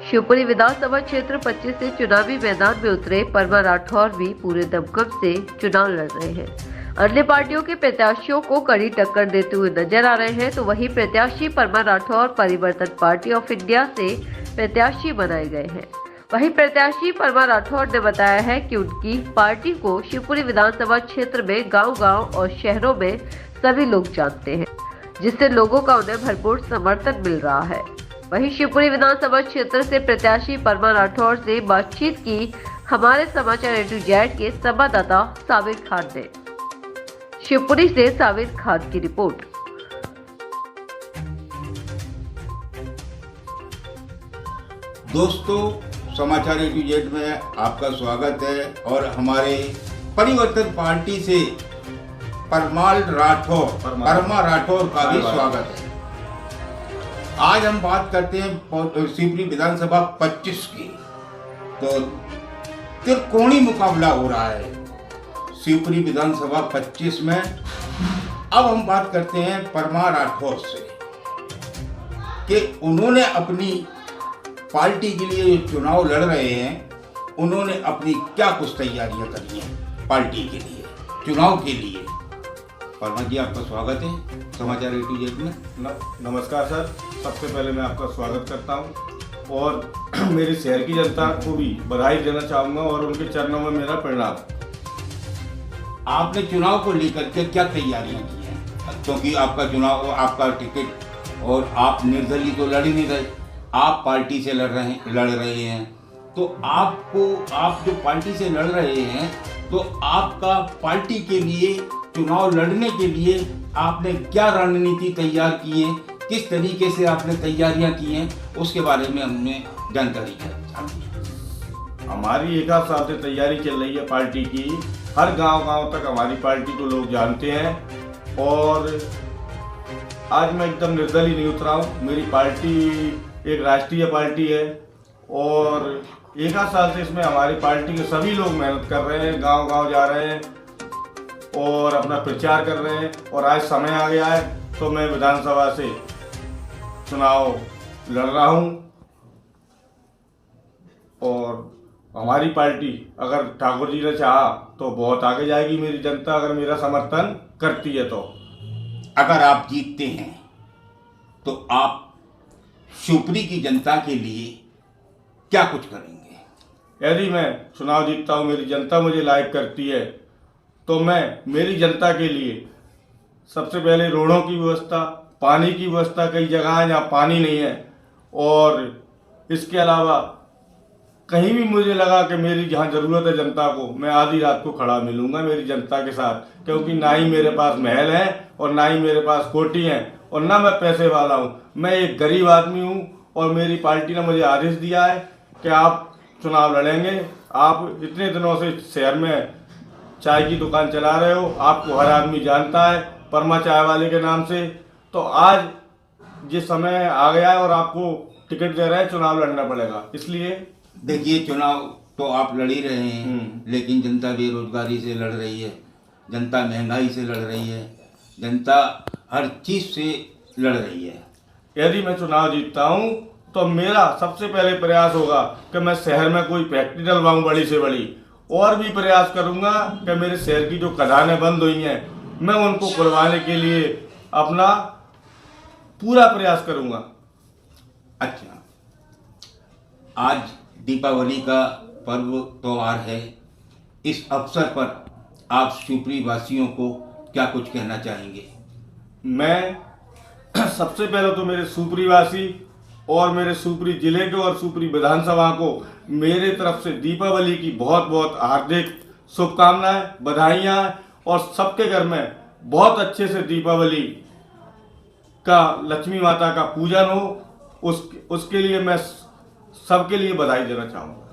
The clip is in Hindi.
शिवपुरी विधानसभा क्षेत्र 25 से चुनावी मैदान में उतरे परमा राठौर भी पूरे दमखम से चुनाव लड़ रहे हैं। अन्य पार्टियों के प्रत्याशियों को कड़ी टक्कर देते हुए नजर आ रहे हैं, तो वही प्रत्याशी परमा राठौर परिवर्तन पार्टी ऑफ इंडिया से प्रत्याशी बनाए गए हैं। वही प्रत्याशी परमा राठौर ने बताया है कि उनकी पार्टी को शिवपुरी विधानसभा क्षेत्र में गांव-गांव और शहरों में सभी लोग जानते हैं, जिससे लोगों का उन्हें भरपूर समर्थन मिल रहा है। वहीं शिवपुरी विधानसभा क्षेत्र से प्रत्याशी परमा राठौर से बातचीत की हमारे समाचार A-Z के संवाददाता साबिर खान ने। शिवपुरी से साबिर खान की रिपोर्ट। दोस्तों, समाचार A-Z में आपका स्वागत है और हमारे परिवर्तन पार्टी से परमा राठौर का भी स्वागत है। आज हम बात करते हैं शिवपुरी विधानसभा 25 की। तो त्रिकोणीय मुकाबला हो रहा है शिवपुरी विधानसभा 25 में। अब हम बात करते हैं परमा राठौर से कि उन्होंने अपनी पार्टी के लिए जो चुनाव लड़ रहे हैं, उन्होंने अपनी क्या कुछ तैयारियां करी हैं पार्टी के लिए, चुनाव के लिए। परमा जी, आपका स्वागत है समाचार A-Z में। नमस्कार सर, सबसे पहले मैं आपका स्वागत करता हूं और मेरी शहर की जनता को भी बधाई देना चाहूँगा और उनके चरणों में मेरा प्रणाम। आपने चुनाव को लेकर के क्या तैयारियां की हैं? क्योंकि आपका चुनाव, आपका टिकट, और आप निर्दलीय तो लड़ ही नहीं रहे, आप पार्टी से लड़ रहे हैं। तो आप जो पार्टी से लड़ रहे हैं, तो आपका पार्टी के लिए चुनाव लड़ने के लिए आपने क्या रणनीति तैयार की है, किस तरीके से आपने तैयारियां की हैं, उसके बारे में हमें जानकारी चाहिए। हमारी एक आध साल से तैयारी चल रही है पार्टी की। हर गांव तक हमारी पार्टी को लोग जानते हैं और आज मैं एकदम निर्दलीय नहीं उतरा हूँ। मेरी पार्टी एक राष्ट्रीय पार्टी है और एक आध साल से इसमें हमारी पार्टी के सभी लोग मेहनत कर रहे हैं, गांव जा रहे हैं और अपना प्रचार कर रहे हैं। और आज समय आ गया है तो मैं विधानसभा से चुनाव लड़ रहा हूं और हमारी पार्टी अगर ठाकुर जी ने चाहा तो बहुत आगे जाएगी। मेरी जनता अगर मेरा समर्थन करती है तो। अगर आप जीतते हैं तो आप शिवपुरी की जनता के लिए क्या कुछ करेंगे? यदि मैं चुनाव जीतता हूं, मेरी जनता मुझे लाइक करती है, तो मैं मेरी जनता के लिए सबसे पहले रोडों की व्यवस्था, पानी की व्यवस्था, कई जगह है जहाँ पानी नहीं है, और इसके अलावा कहीं भी मुझे लगा कि मेरी जहाँ ज़रूरत है जनता को, मैं आधी रात को खड़ा मिलूंगा मेरी जनता के साथ। क्योंकि ना ही मेरे पास महल है और ना ही मेरे पास कोठी है और ना मैं पैसे वाला हूँ। मैं एक गरीब आदमी हूँ और मेरी पार्टी ने मुझे आदेश दिया है कि आप चुनाव लड़ेंगे। आप इतने दिनों से शहर में चाय की दुकान चला रहे हो, आपको हर आदमी जानता है परमा चाय वाले के नाम से। तो आज ये समय आ गया है और आपको टिकट दे रहे हैं, चुनाव लड़ना पड़ेगा। इसलिए देखिए, चुनाव तो आप लड़ ही रहे हैं, लेकिन जनता बेरोजगारी से लड़ रही है, जनता महंगाई से लड़ रही है, जनता हर चीज़ से लड़ रही है। यदि मैं चुनाव जीतता हूँ तो मेरा सबसे पहले प्रयास होगा कि मैं शहर में कोई फैक्ट्री डलवाऊँ बड़ी से बड़ी, और भी प्रयास करूँगा कि मेरे शहर की जो खदानें बंद हुई हैं मैं उनको खुलवाने के लिए अपना पूरा प्रयास करूँगा। अच्छा, आज दीपावली का पर्व त्योहार है। इस अवसर पर आप शिवपुरी वासियों को क्या कुछ कहना चाहेंगे? मैं सबसे पहले तो मेरे शिवपुरी वासी और मेरे शिवपुरी जिले के और शिवपुरी विधानसभा को मेरे तरफ से दीपावली की बहुत बहुत हार्दिक शुभकामनाएं, बधाइयाँ, और सबके घर में बहुत अच्छे से दीपावली का, लक्ष्मी माता का पूजन हो। उसके लिए मैं सबके लिए बधाई देना चाहूँगा।